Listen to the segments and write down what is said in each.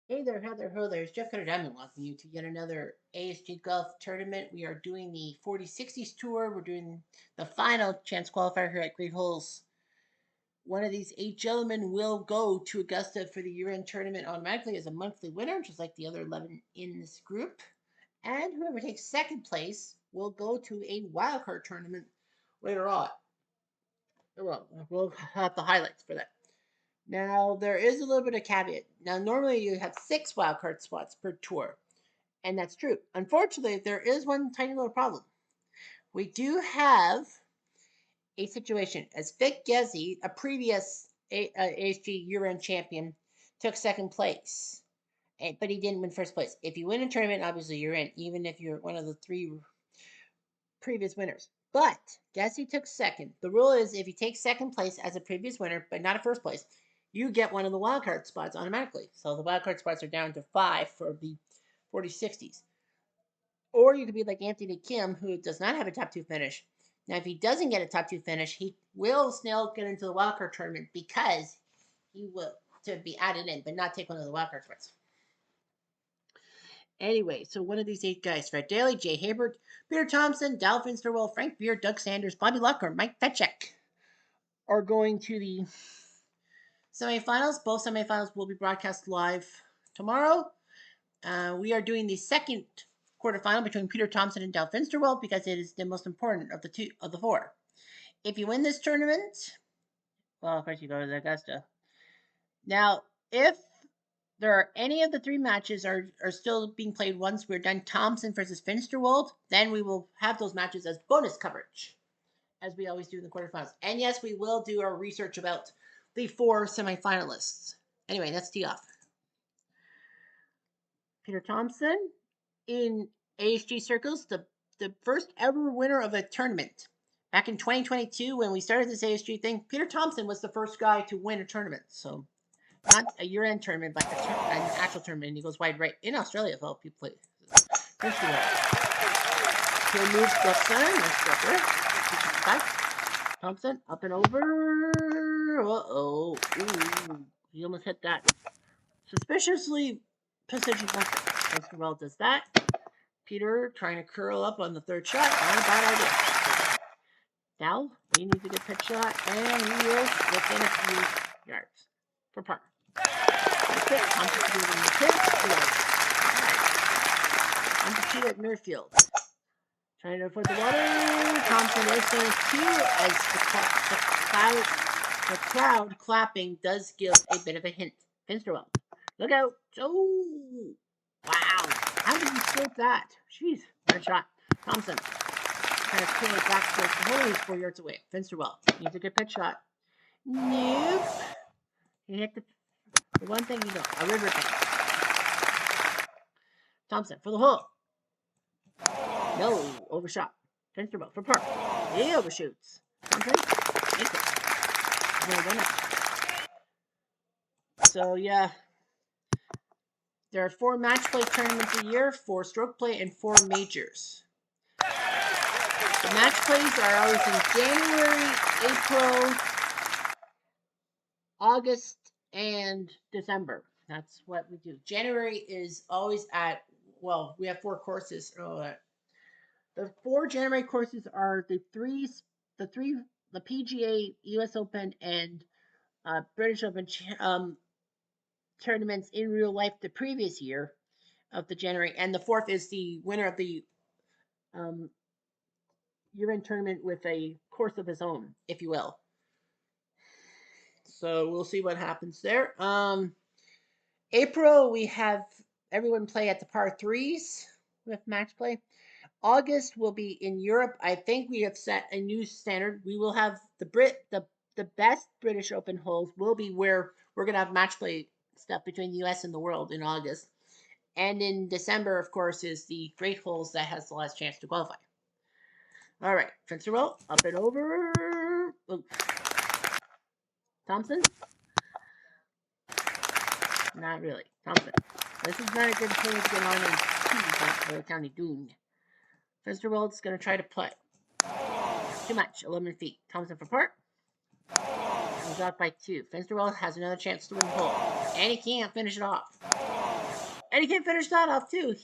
Hey there, Heather. Ho there. It's Jeff Cutter Diamond welcoming you to yet another ASG Golf tournament. We are doing the 4060s tour. We're doing the final chance qualifier here at Great Holes. One of these 8 gentlemen will go to Augusta for the year-end tournament automatically as a monthly winner, just like the other 11 in this group. And whoever takes second place will go to a wildcard tournament later on. Well, we'll have the highlights for that. Now, there is a little bit of caveat. Now, normally you have 6 wildcard spots per tour, and that's true. Unfortunately, there is one tiny little problem. We do have a situation as Vic Gezzi, a previous ASG year-end champion, took second place, but he didn't win first place. If you win a tournament, obviously you're in, even if you're one of the 3 previous winners. But Gezzi took second. The rule is if you take second place as a previous winner, but not a first place, you get one of the wildcard spots automatically. So the wildcard spots are down to 5 for the 4060s. Or you could be like Anthony Kim, who does not have a top 2 finish. Now, if he doesn't get a top 2 finish, he will still get into the wildcard tournament because he will to be added in, but not take one of the wildcard spots. Anyway, so one of these 8 guys, Fred Daly, Jay Hayward, Peter Thompson, Dal Finsterwell, Frank Beard, Doug Sanders, Bobby Luck, or Mike Petchek are going to the semifinals. Both semifinals will be broadcast live tomorrow. We are doing the second quarterfinal between Peter Thompson and Dal Finsterwell because it is the most important of the 4. If you win this tournament, well, of course you go to the Augusta. Now, if there are any of the 3 matches are still being played once we're done Thompson versus Finsterwald, then we will have those matches as bonus coverage, as we always do in the quarterfinals. And yes, we will do our research about the 4 semifinalists. Anyway, let's tee off. Peter Thompson, in ASG circles, the first ever winner of a tournament. Back in 2022, when we started this ASG thing, Peter Thompson was the first guy to win a tournament. So not a year-end tournament, but an actual tournament. And he goes wide right in Australia. Well, people play. First of all, he'll move left center. Nice back. Thompson up and over. Uh-oh. Ooh, he almost hit that. Suspiciously positioned left. Finsterwell does that. Peter trying to curl up on the 3rd shot. Not a bad idea. Dal, he needs a good pitch shot, and he is within a few yards for par. That's it. Thompson to do it in the pitch. Thompson to at Muirfield. Trying to avoid the water. Thompson is going to, as the crowd clapping does give a bit of a hint. Finsterwell, look out. Oh, wow. How did he scope that? Jeez, what a shot. Thompson trying to pull it back towards the hole. He's 4 yards away. Finsterwell needs a good pitch shot. Nope. He hit the one thing you know, a river thing. Thompson for the hole. No, overshot. Finsterwell for par. He overshoots. Thompson makes it. No winner. So yeah, there are 4 match play tournaments a year, 4 stroke play, and 4 majors. The match plays are always in January, April, August, and December. That's what we do. January is always at, well, we have 4 courses. The 4 January courses are the PGA, US Open, and British Open tournaments in real life the previous year of the January, and the 4th is the winner of the year-end tournament with a course of his own, if you will. So we'll see what happens there. April, we have everyone play at the par 3s with match play. August will be in Europe. I think we have set a new standard. We will have the best British Open holes will be where we're gonna have match play stuff between the US and the world in August. And in December, of course, is the Great Holes that has the last chance to qualify. All right, Finsterwell, up and over. Ooh. Thompson? Not really. Thompson. This is not a good thing to get on in County Doon. Finsterwell's going to try to putt. Too much, 11 feet. Thompson for par. Comes out by 2. Finsterwell has another chance to win the hole. And he can't finish it off. And he can finish that off too.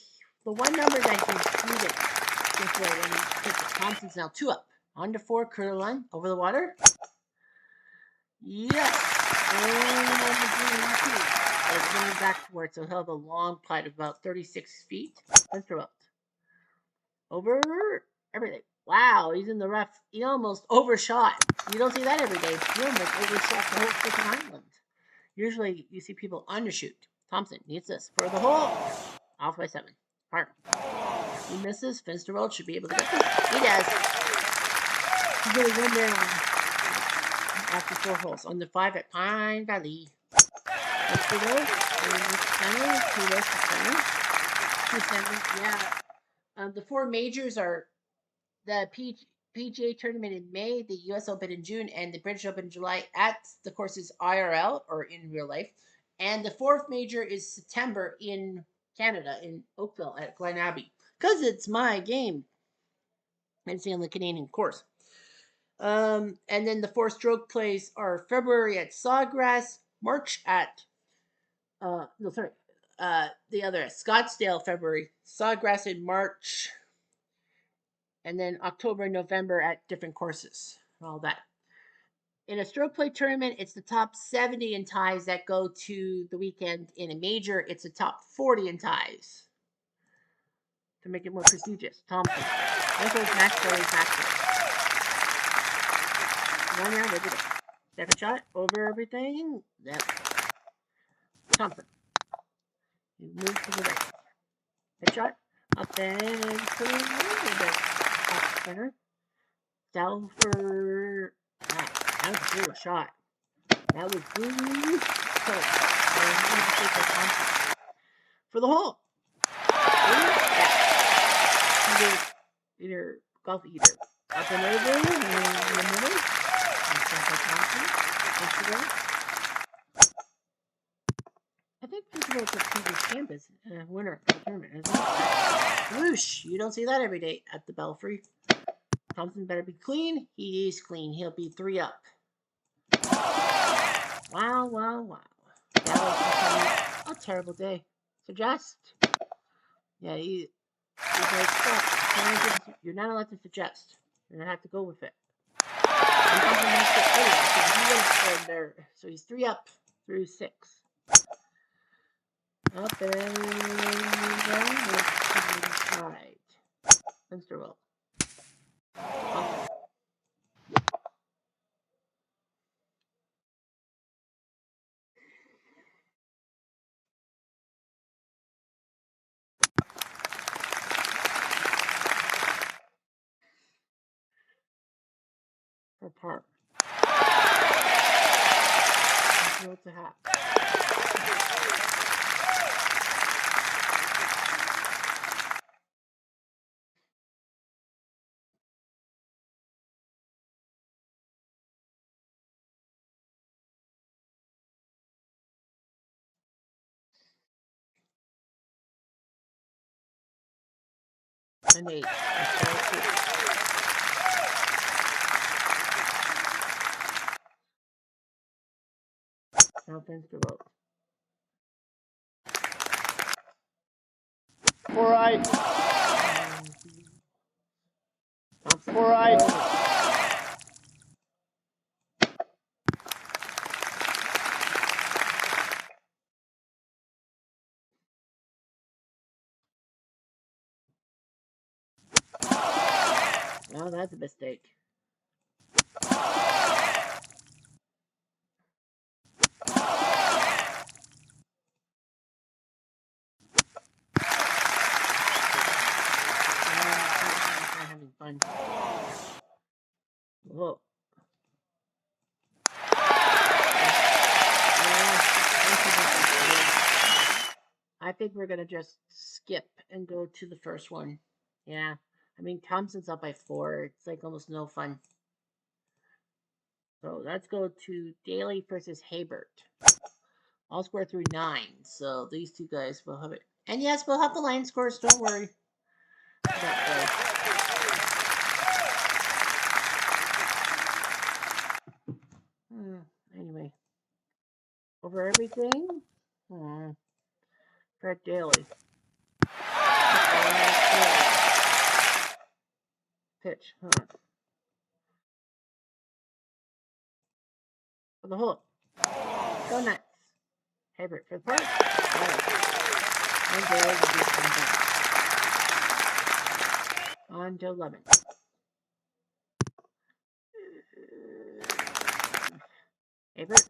The one number that he needed before when he took it. Thompson's now 2 up. On to 4, curler line, over the water. Yes! And it's going back towards, so he'll have a long putt of about 36 feet. Let's throw out. Over everything. Wow, he's in the rough. He almost overshot. You don't see that every day. He almost overshot the whole freaking island. Usually you see people undershoot. Thompson needs this for the hole. Off by 7. Par. He misses. Finsterwald should be able to get this. He does. He's going to win there after 4 holes. On the 5 at Pine Valley. Let's do those. Center. 2 left to center. 2 7. Yeah. The 4 majors are the PGA tournament in May, the US Open in June, and the British Open in July at the courses IRL, or in real life. And the 4th major is September in Canada, in Oakville at Glen Abbey. Because it's my game. It's on the Canadian course. And then the 4 stroke plays are February at Sawgrass, March at, the other, Scottsdale, February, Sawgrass in March, and then October and November at different courses and all that. In a stroke play tournament, it's the top 70 in ties that go to the weekend. In a major, it's the top 40 in ties to make it more prestigious. Thompson. There goes Max Kelly backwards. 1 round, look at it. Second shot, over everything. Yep. Thompson. You move to the right. Head shot, up and to a little bit off center. Down for. That was a brutal shot. That was brutal. For the hole. Either golf either. Up and over in the middle. I think Finsterwald is a previous campus winner of the tournament, isn't it? Whoosh! You don't see that every day at the Belfry. Thompson better be clean. He is clean. He'll be 3 up. Wow, wow, wow. That was a terrible day. Suggest. Yeah, he's like, stop. You're not allowed to suggest. You're going to have to go with it. So he's 3 up through 6. Up and down. Right. Finsterwald. For par. What's a hat? And 8. Now Finsterwald. 4 right. 4 right. Oh, that's a mistake. Having fun. Whoa. I think we're gonna just skip and go to the first one. Yeah. I mean, Thompson's up by 4. It's like almost no fun. So let's go to Daly versus Haybert. I'll score through 9. So these 2 guys will have it. And yes, we'll have the line scores. Don't worry. Anyway. Over everything. Fred Daly. Pitch, huh? For the hole. Go nuts. Hebert for the park. And Daly will be on to 11. Hebert.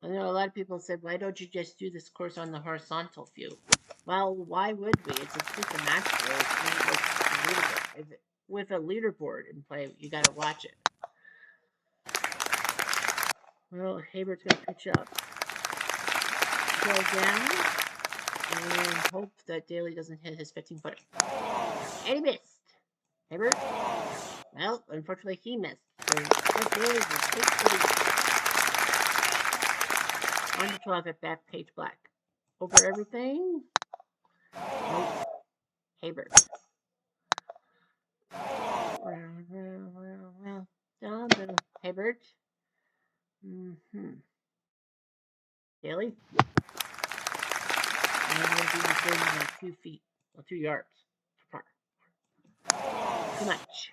I know a lot of people said, why don't you just do this course on the horizontal view? Well, why would we? It's just a match play. With a leaderboard in play, you got to watch it. Well, Hebert's going to pitch up. Go down. And hope that Daly doesn't hit his 15-footer. And he missed. Hebert. Well, unfortunately, he missed. So Daly will take the lead. On to 12 at back page black. Over everything. Nope. Hebert. Well, down middle. Hebert. Daly. And we're going to be within like 2 feet. Well, 2 yards. Far. Too much.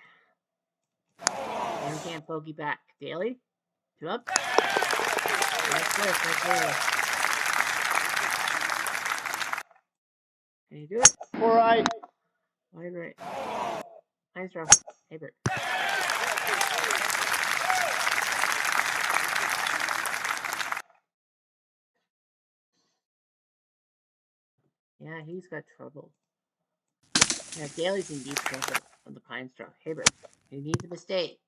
And we can't bogey back. Daly. 2 up. That's good. That's good. Can you do it? 4 right. Wide right. Nice throw. Hebert. Yeah, he's got trouble. Yeah, Daly's in deep trouble on the pine straw. Hebert. He needs a mistake.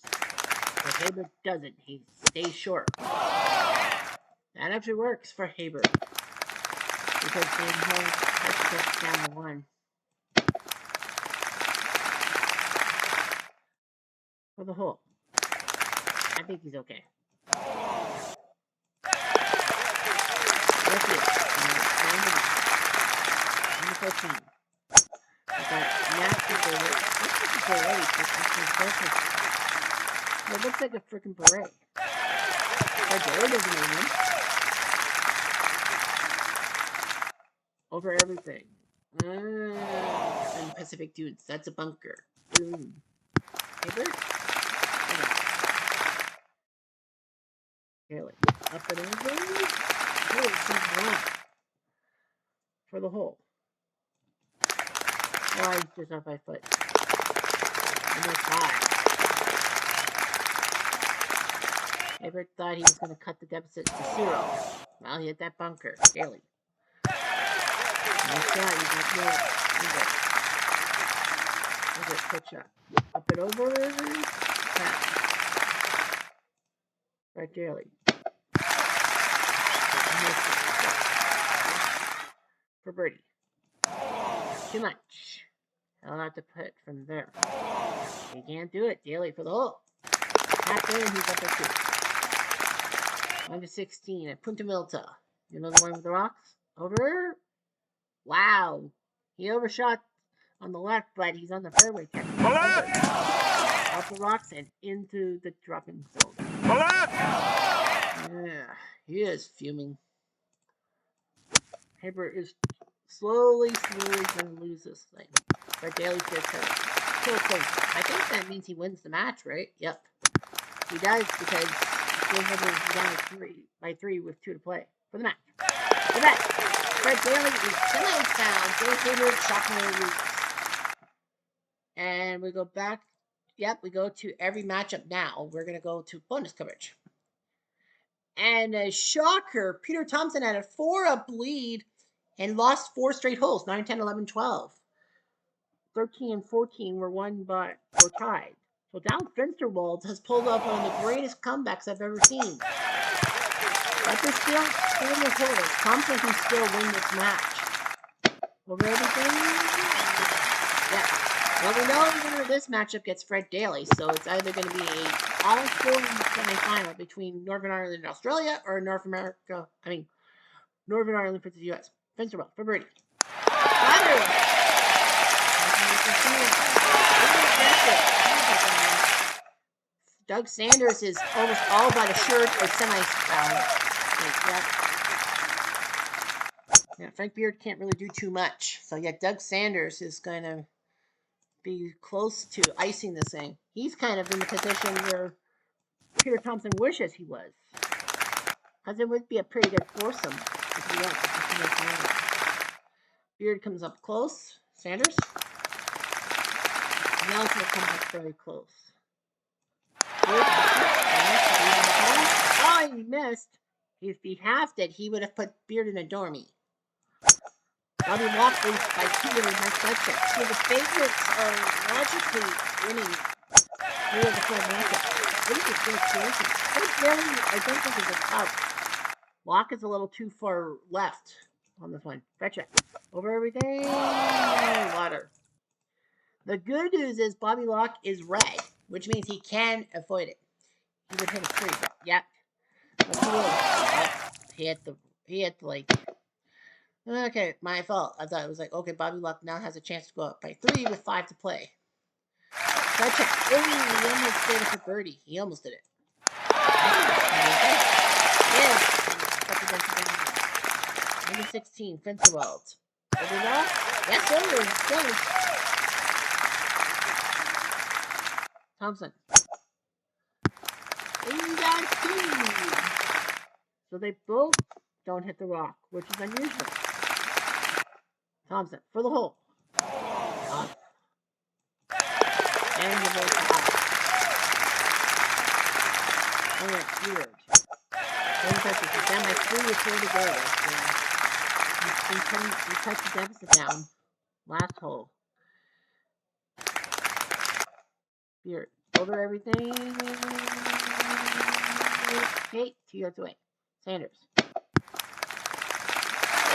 But Hebert doesn't. He stays short. That actually works for Hebert. Because then he'll have to get down the one. For the hole. I think he's okay. Let's see. Number 14. We got nasty favorite. Looks like a parade. It looks like a freaking parade. Our Daly doesn't win. Over everything. And Pacific Dudes. That's a bunker. Boom. Hebert? Okay. Daly. Up and over. Daly sees one. For the hole. Oh, he's just off by foot. And there's 5. Hebert thought he was going to cut the deficit to 0. Well, he hit that bunker. Daly. Nice shot. You got no. Hebert pitch up. Up and over. Pass. Right, Daly. For birdie. Too much. He'll have to put from there. He can't do it. Daly for the hole. Tap in. He's up at 2. 1 to 16 at Punta Milta. You know the one with the rocks? Over. Wow. He overshot on the left, but he's on the fairway. Off the rocks and into the dropping zone. Yeah, he is fuming. Hebert is slowly going to lose this thing. But Daly's just so close. I think that means he wins the match, right? Yep. He does because Jay Hebert is down by 3 with 2 to play for the match. For that, Fred Daly is semi-found. Jay Hebert shockingly loses. And we go back. Yep, we go to every matchup now. We're going to go to bonus coverage. And a shocker, Peter Thompson had a 4-up lead and lost 4 straight holes, 9, 10, 11, 12. 13 and 14 were tied. So Down Finsterwald has pulled off one of the greatest comebacks I've ever seen. But there's still 4 more holes. Thompson can still win this match. Over everything? Yeah. Well, we know the winner of this matchup gets Fred Daly, so it's either going to be a all-4 semi-final between Northern Ireland and Australia, or Northern Ireland versus the U.S. Finsterwald for birdie. Doug Sanders is almost all but assured a semi-final. Yeah, Frank Beard can't really do too much. So yeah, Doug Sanders is going to be close to icing this thing. He's kind of in the position where Peter Thompson wishes he was. Because it would be a pretty good foursome if you want. Beard comes up close. Sanders. Nelson comes up very close. Beard, oh, he missed. If he halved it, he would have put Beard in a dormy. Bobby Locke leads by 2 with a nice gut check. So the favorites are logically winning 3 of the 4 matchups. What is it good choices? But really, I don't think it's a out. Locke is a little too far left on this one. Fetch it. Over everything. Water. The good news is Bobby Locke is red, which means he can avoid it. He would hit a 3, but yeah. But he hit the like. Okay, my fault. I thought it was like, okay, Bobby Locke now has a chance to go up by 3 with 5 to play. Gotcha. Oh, he almost did it for birdie. He almost did it. Yeah. Number 16, Finsterwald. Over Locke? Yes, sir. Goes. Thompson. And you got 2. So they both don't hit the rock, which is unusual. Thompson for the hole. And the very top. Alright, weird. Then my 3 is 4 to go. So we cut the deficit down. Last hole. Beard. Over everything. Okay, 2 yards away. Sanders.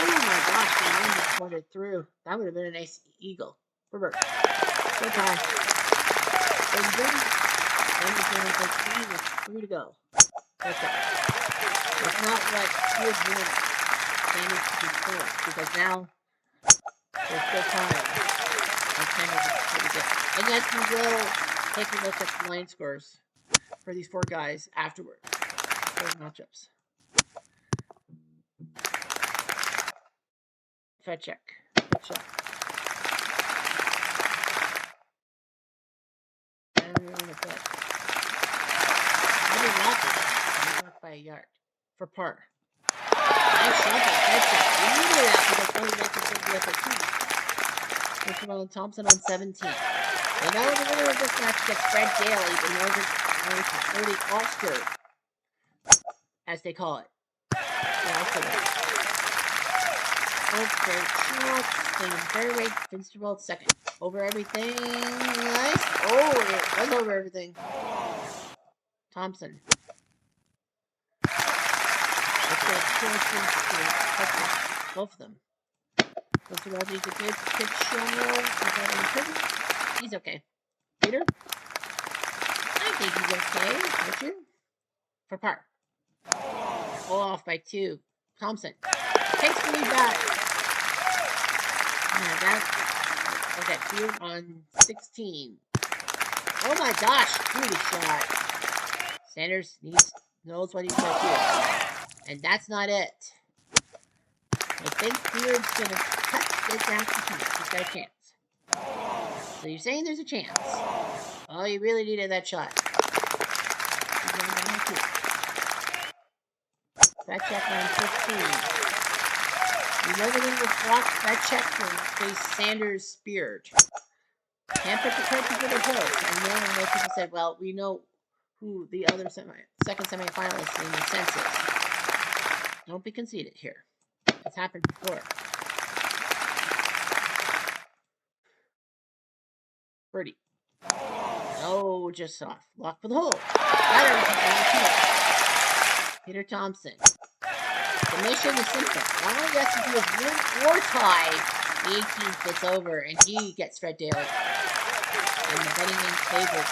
Oh my gosh, the wind just pointed through. That would have been a nice eagle. Revert. So high. Then he's going to take 3 to go. Okay. That's not what he was doing. Sanders to be fourth, because now there's still time. And Sanders is pretty good. And yes, we will take a look at the line scores for these 4 guys afterwards. Those matchups. Fed check. Good shot. And we're going to put. I did not do that. I by a yard. For par. Nice shot. Fed check. We needed that because Tony Locke is going to be up at 2. Christopher Thompson on 17. They know the winner of this match gets Fred Daly, the Northern Ulster, as they call it. First great shot, staying fairway, Finsterwald second. Over everything, nice. Oh, it was over everything. Thompson. Let's get both of them. Finsterwald needs a good pitch shot. He's okay. Peter? I think he's okay, don't you? For par. Off by 2. Thompson takes the lead back. Yeah, that's okay. Field on 16. Oh my gosh, beauty shot. Sanders knows what he's going to do, and that's not it. I think Beard's going to cut this after 2. He's got a chance. So you're saying there's a chance? Oh, you really needed that shot. He's going down to 2. That check on 15. You know they're going to block that check from face Sanders Beard. Can't put the cart before the horse. I know people said, well, we know who the other second semifinalists in the sense is. Don't be conceited here. It's happened before. Birdie. Oh, just off. Lock for the hole. Peter Thompson. The mission is simple. All he has to do is win or tie. The 18th gets over, and he gets Fred Daly. And the betting man's favorite.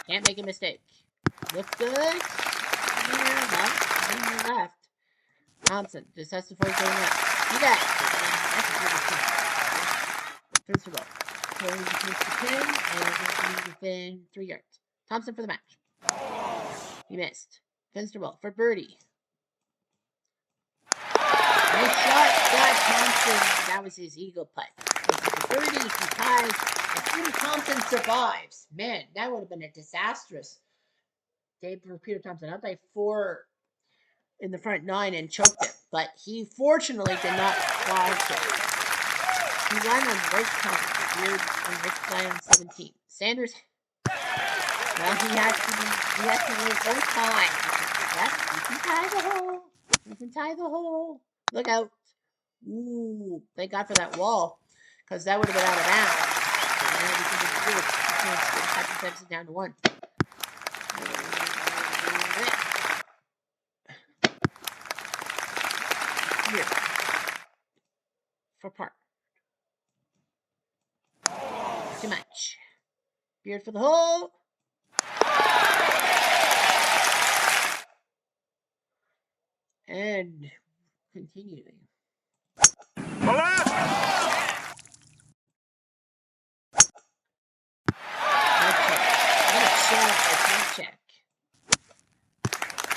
Can't make a mistake. Looks good. Here, left. Thompson just has to focus on left. See that? That's a good shot. First of all, Corey takes the pin, and it's going to be within 3 yards. Thompson for the match. He missed. Finsterwald for birdie. Nice shot, Scott Thompson. That was his eagle putt. This is the 30. He ties, and Peter Thompson survives. Man, that would have been a disastrous day for Peter Thompson. Up by 4 in the front 9 and choked it, but he fortunately did not cross it. He won on the right time. Weird and Rick fly on 17. Sanders. Well, he has to win both times. Yep, you can tie the hole. You can tie the hole. Look out. Ooh, thank God for that wall, because that would have been out of bounds. And now we can do it. Down to 1. Here. For par. Too much. Beard for the hole. And continuing. Check.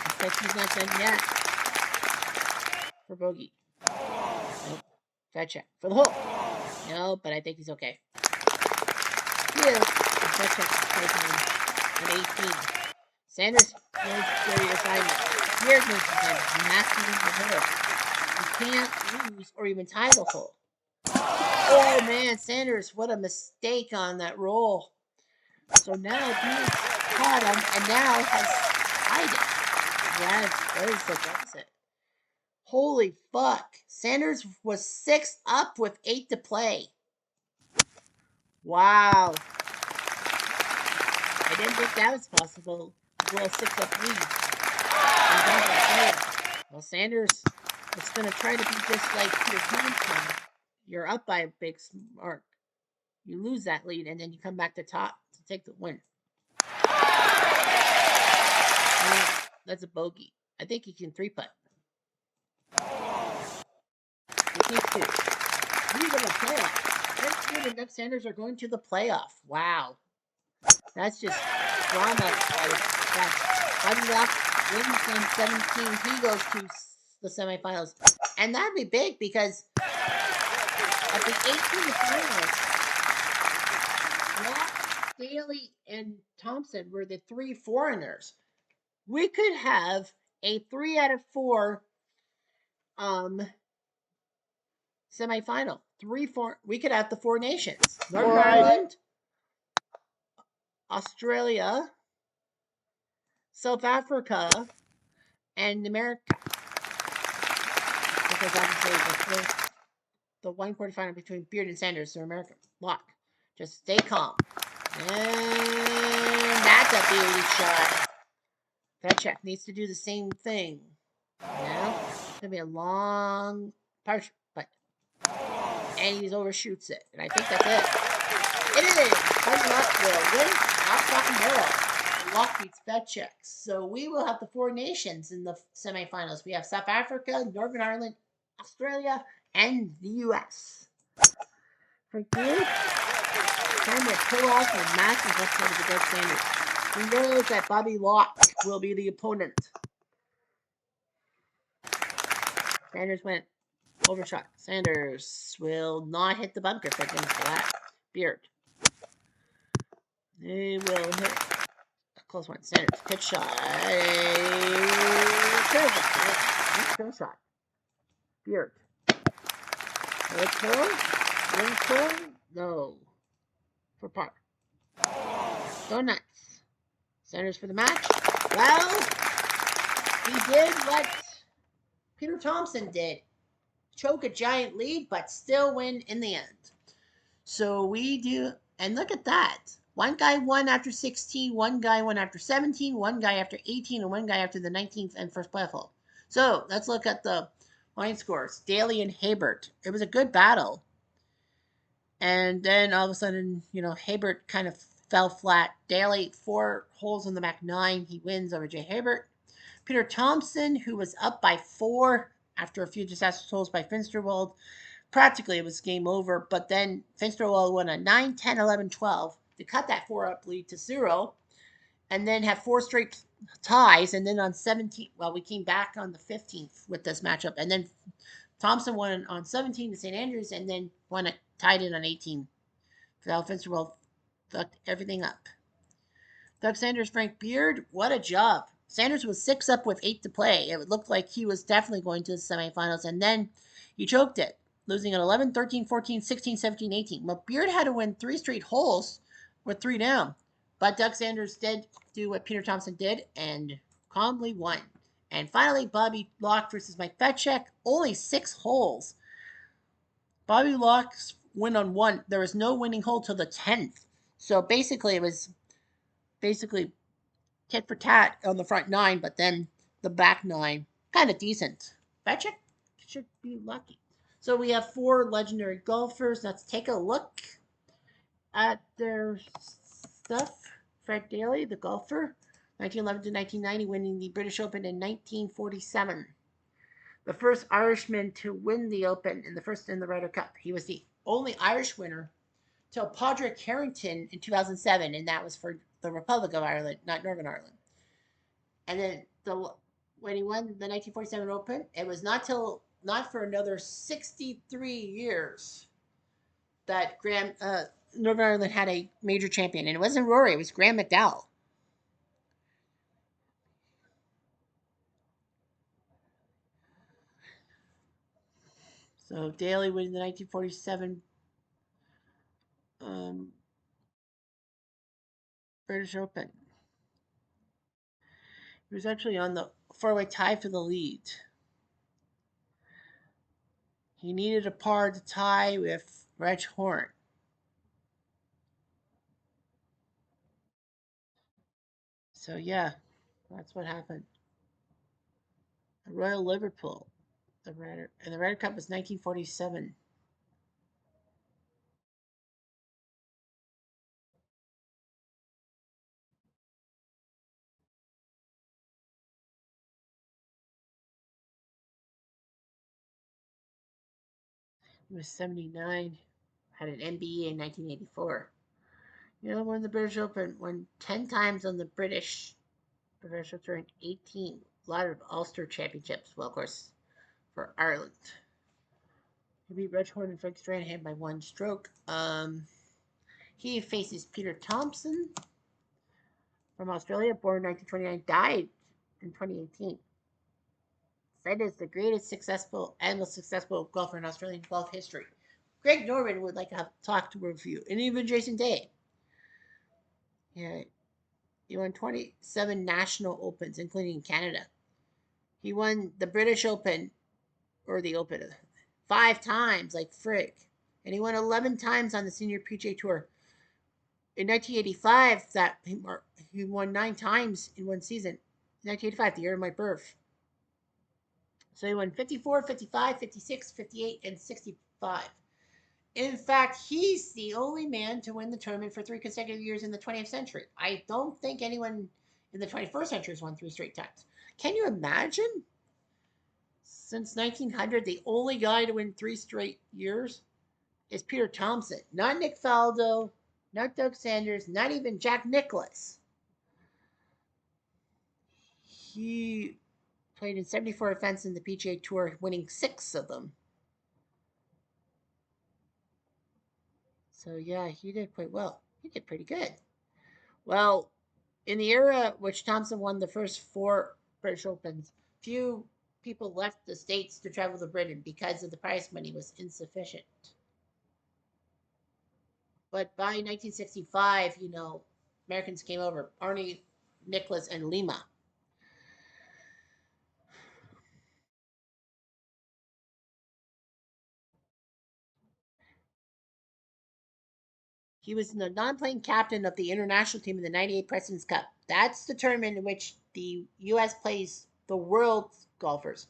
Looks like he's not done yet. For bogey. Nope. Fat check. For the hole. No, but I think he's okay. Here. Fat check. At 18. Sanders knows your assignment. Beard knows his assignment. He has to win the hole. You can't lose or even tie the hole. Oh man, Sanders, what a mistake on that roll. So now he's caught him and now has tied it. Yes, that is the opposite. Holy fuck. Sanders was 6 up with 8 to play. Wow. I didn't think that was possible. Well, 6 up lead. Well, Sanders is going to try to be just like Peter Thompson. You're up by a big mark. You lose that lead, and then you come back to top to take the win. That's a bogey. I think he can 3-putt. He needs to. He's in the playoff. Next year, the Duck Sanders are going to the playoff. Wow. That's just drama. Buddy Luck wins on 17. He goes to the semifinals. And that'd be big because at the 18 finals, Rock, Daly, and Thompson were the 3 foreigners. We could have a 3 out of 4 semifinal. 3-4. We could have the 4 nations: Northern Ireland, Australia, South Africa, and America. Because obviously the 1 quarterfinal between Beard and Sanders are American. Lock. Just stay calm. And that's a beauty shot. That check needs to do the same thing. Now, it's going to be a long partial, but and he overshoots it. And I think that's it. It is. Buddy Luck will win. Not fucking barrel. Luck beats Betcheck. So we will have the 4 nations in the semifinals. We have South Africa, Northern Ireland, Australia, and the U.S. For good, trying to pull off a massive upset of the Doug Sanders. He knows that Bobby Locke will be the opponent. Sanders went overshot. Sanders will not hit the bunker, thank goodness for that. Beard. They will hit a close one. Sanders, pitch shot. Curve shot. Beard. Let's go. No. For par. Go nuts. Sanders for the match. Well, he did what Peter Thompson did. Choke a giant lead, but still win in the end. So we do, and look at that. One guy won after 16, one guy won after 17, one guy after 18, and one guy after the 19th and first playoff hole. So let's look at the line scores. Daly and Habert. It was a good battle. And then all of a sudden, Habert kind of fell flat. Daly, 4 holes in the back 9. He wins over Jay Habert. Peter Thompson, who was up by 4 after a few disastrous holes by Finsterwald. Practically, it was game over. But then Finsterwald won a 9, 10, 11, 12 to cut that 4-up lead to 0. and then have 4 straight ties. And then on 17, well, we came back on the 15th with this matchup. And then Thompson won on 17 to St. Andrews, and then tied it on 18. Philadelphia World fucked everything up. Doug Sanders, Frank Beard, what a job. Sanders was 6 up with 8 to play. It looked like he was definitely going to the semifinals, and then he choked it, losing at 11, 13, 14, 16, 17, 18. But Beard had to win 3 straight holes with 3 down. But Doug Sanders did do what Peter Thompson did and calmly won. And finally, Bobby Locke versus Mike Fetchek, only 6 holes. Bobby Locke's win on 1. There was no winning hole till the 10th. So basically, it was basically tit for tat on the front 9, but then the back 9 kind of decent. Fetchik should be lucky. So we have 4 legendary golfers. Let's take a look at their stuff. Fred Daly, the golfer, 1911 to 1990, winning the British Open in 1947. The first Irishman to win the Open in the Ryder Cup. He was the only Irish winner till Padraig Harrington in 2007, and that was for the Republic of Ireland, not Northern Ireland. And then when he won the 1947 Open, it was not for another 63 years that Northern Ireland had a major champion, and it wasn't Rory, it was Graham McDowell. So Daly winning the 1947 British Open. He was actually on the 4-way tie for the lead. He needed a par to tie with Reg Horn. So yeah, that's what happened. The Royal Liverpool, the Ryder Cup was 1947. He was 79. Had an MBE in 1984. You know, won the British Open, won 10 times on the British professional tour, 18. A lot of Ulster championships. Well, of course, for Ireland. He beat Reg Horn and Frank Stranahan by 1 stroke. He faces Peter Thompson from Australia, born 1929, died in 2018. Fred is the greatest most successful golfer in Australian golf history. Greg Norman would like to have talked with you, and even Jason Day. Yeah, he won 27 national opens, including Canada. He won the British Open, or the Open, 5 times, like Frick. And he won 11 times on the Senior PGA Tour. In 1985, he won 9 times in one season. 1985, the year of my birth. So he won 54, 55, 56, 58, and 65. In fact, he's the only man to win the tournament for 3 consecutive years in the 20th century. I don't think anyone in the 21st century has won 3 straight times. Can you imagine? Since 1900, the only guy to win 3 straight years is Peter Thompson. Not Nick Faldo, not Doug Sanders, not even Jack Nicklaus. He played in 74 events in the PGA Tour, winning 6 of them. So yeah, he did quite well. He did pretty good. Well, in the era which Thompson won the first 4 British Opens, few people left the States to travel to Britain because of the prize money was insufficient. But by 1965, Americans came over. Arnie, Nicholas, and Lima. He was the non-playing captain of the international team in the 98 President's Cup. That's the tournament in which the U.S. plays the world golfers.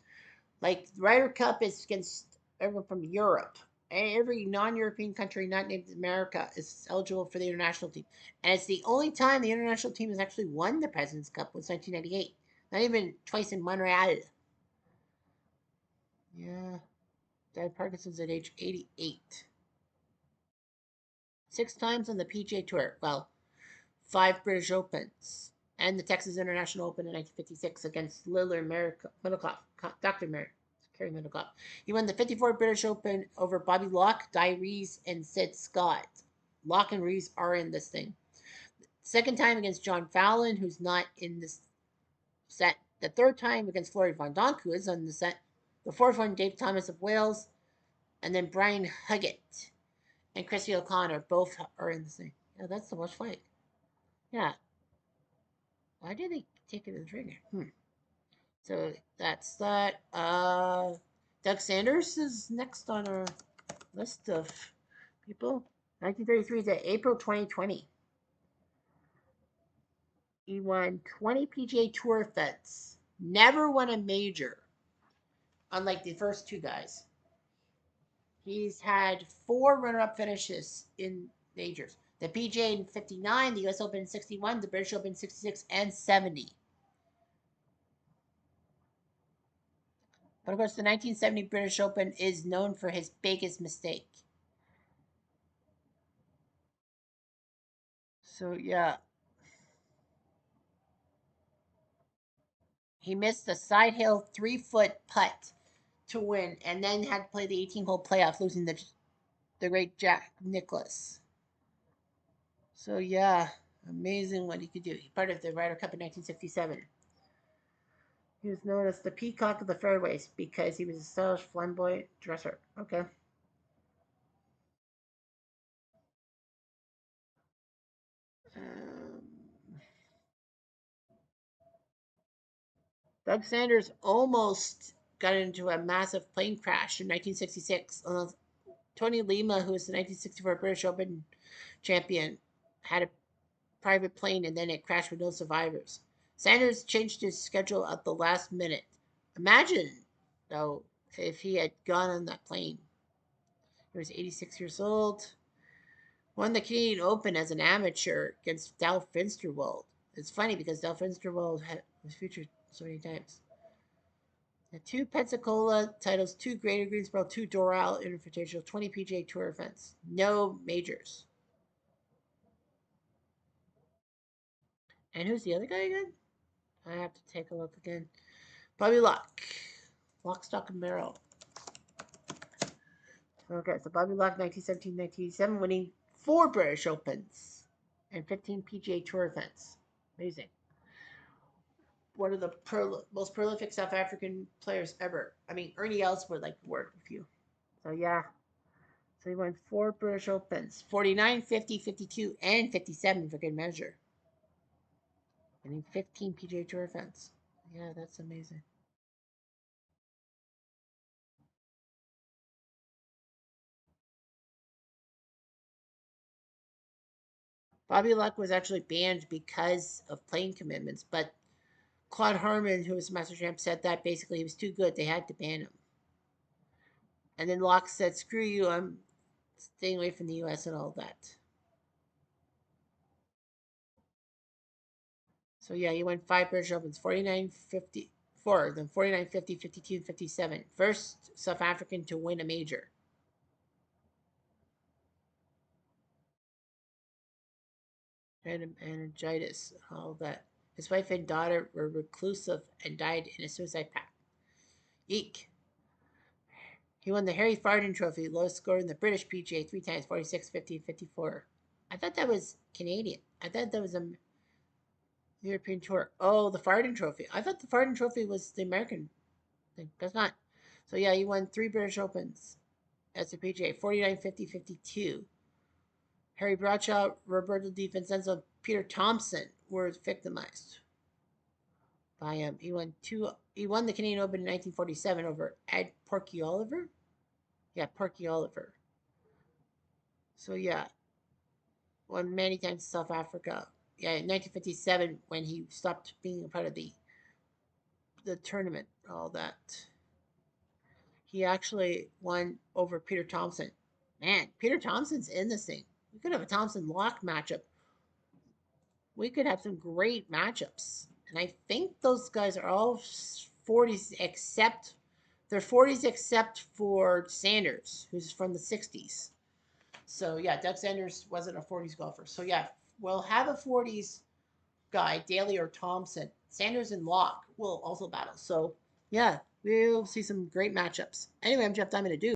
Like, the Ryder Cup is against everyone from Europe. Every non-European country not named America is eligible for the international team. And it's the only time the international team has actually won the President's Cup was 1998. Not even twice in Montreal. Yeah. Died Parkinson's at age 88. 6 times on the PGA Tour. Well, 5 British Opens. and the Texas International Open in 1956 against Middlecoff, Dr. Kerry Middlecoff. He won the 54 British Open over Bobby Locke, Di Rees, and Sid Scott. Locke and Rees are in this thing. Second time against John Fallon, who's not in this set. The third time against Flory Van Donk, who is on the set. The fourth one, Dave Thomas of Wales, and then Brian Huggett and Chrissy O'Connor both are in the thing. Yeah, that's the most fight. Yeah. Why did they take it to the trigger? So that's that. Doug Sanders is next on our list of people. 1933 to April 2020. He won 20 PGA Tour events. Never won a major, unlike the first two guys. He's had 4 runner-up finishes in majors. The PGA in 59, the US Open in 61, the British Open in 66 and 70. But of course, the 1970 British Open is known for his biggest mistake. So, yeah. He missed a side hill 3-foot putt to win and then had to play the 18-hole playoff, losing the great Jack Nicklaus. So, yeah, amazing what he could do. He part of the Ryder Cup in 1967. He was known as the Peacock of the Fairways because he was a stylish, flamboyant dresser. Okay. Um, Doug Sanders almost got into a massive plane crash in 1966. Tony Lima, who was the 1964 British Open champion, had a private plane and then it crashed with no survivors. Sanders changed his schedule at the last minute. Imagine, though, if he had gone on that plane. He was 86 years old. Won the Canadian Open as an amateur against Dal Finsterwald. It's funny because Dal Finsterwald was featured so many times. The 2 Pensacola titles, 2 Greater Greensboro, 2 Doral Invitational, 20 PGA Tour events. No majors. And who's the other guy again? I have to take a look again. Bobby Locke. Lock, stock, and barrel. Okay, so Bobby Locke, 1917, 1987, winning 4 British Opens and 15 PGA Tour events. Amazing. One of the most prolific South African players ever. I mean, Ernie Els would like to work with you. So, yeah. So he won 4 British Opens, 49, 50, 52, and 57 for good measure. Winning 15 PGA Tour events. Yeah, that's amazing. Bobby Luck was actually banned because of playing commitments, but Claude Harmon, who was Master Champ, said that basically he was too good. They had to ban him. And then Locke said, screw you, I'm staying away from the U.S. and all that. So, yeah, he won 5 British Opens, 49, 54, then 49, 50, 52, and 57. First South African to win a major. And meningitis, all that. His wife and daughter were reclusive and died in a suicide pact. Eek. He won the Harry Farden Trophy, lowest score in the British PGA 3 times, 46, 50, and 54. I thought that was Canadian. I thought that was a European tour. Oh, the Farden Trophy. I thought the Farden Trophy was the American thing. That's not. So, yeah, he won 3 British Opens as a PGA, 49, 50, 52. Harry Bradshaw, Roberto Di Vincenzo, Peter Thompson were victimized by him. He won the Canadian Open in 1947 over Ed Porky Oliver. Yeah, Porky Oliver. So, yeah, won many times in South Africa. Yeah, in 1957 when he stopped being a part of the tournament, all that. He actually won over Peter Thompson. Man, Peter Thompson's in this thing. We could have a Thompson Lock matchup. We could have some great matchups. And I think those guys are all 40s except they're 40s except for Sanders, who's from the 60s. So, yeah, Doug Sanders wasn't a 40s golfer. So, yeah, we'll have a 40s guy, Daly or Thompson. Sanders and Locke will also battle. So, yeah, we'll see some great matchups. Anyway, I'm Jeff Diamond. Adieu.